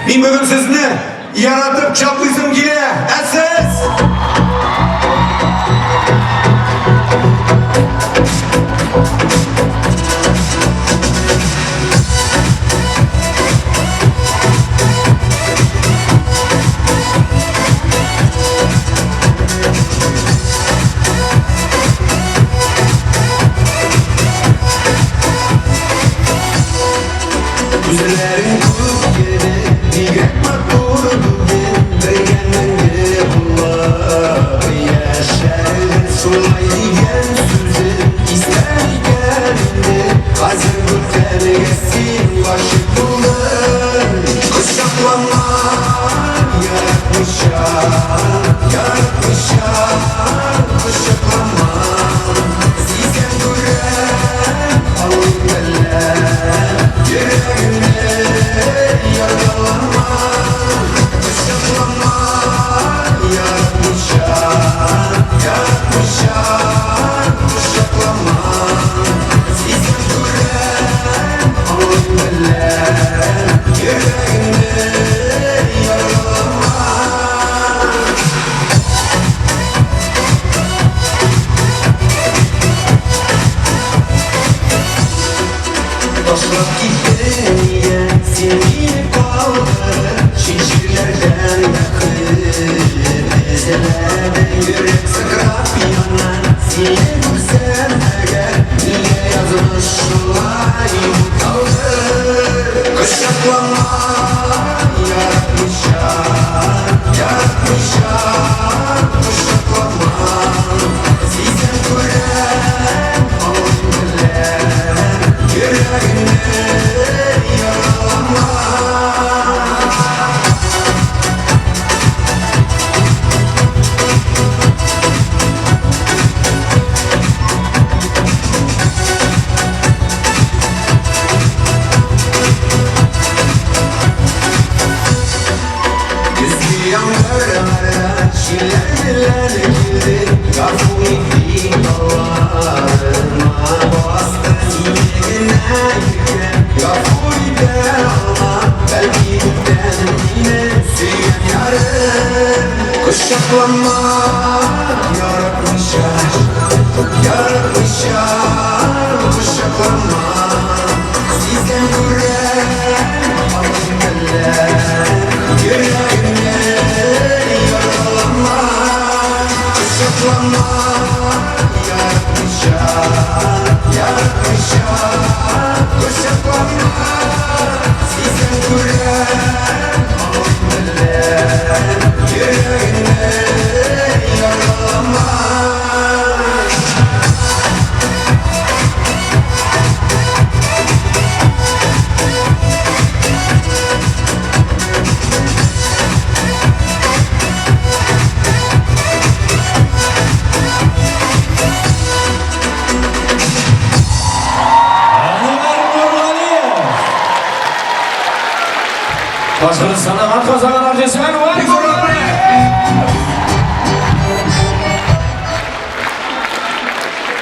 Men bugun sizni yaratib choplizim gile. Siz güzellerin kulup geldi, nigret maturu bugün, beğenmenge bular. Yaşarın sulaydigen sözün, isterken de hazır güzel geçsin başı bular. Kuşaklama yaratmışlar, yaratmışlar, kuşaklama. Sizden gören alın beller, yüreğimde yaralanma. Kuşaklama yaratmışlar, yaratmışlar, kuşaklama. Sizden gören alın beller, yüreğimde yaralanma. Başlap gitmeye sevgili kaldı, şişirlerden yakın, ezelerden yürek sıkrap yanan. Seni görsem eğer niye yazmışlar bu kaldı. Kuşaklama yaratmışlar, yaratmışlar, kuşaklama. Sizden gören alındılar, yüreğimde yaralanma. Güzlü yağmurlara çileler girdi, gafuri bir davarıma bastı. Yine yürüyen gafuri de alma, belki günden yine süyen yarın. Kuşaklama yaratmışlar, yaratmışlar, kuşaklama. Sizden gören alın beller, yüreğimde yaralanma. Kuşaklama yaratmışlar, yaratmışlar, kuşaklama. Sizden gören alın beller, yüreğimde yaralanma. Başkanı sana marka zaman harcasın var. Bir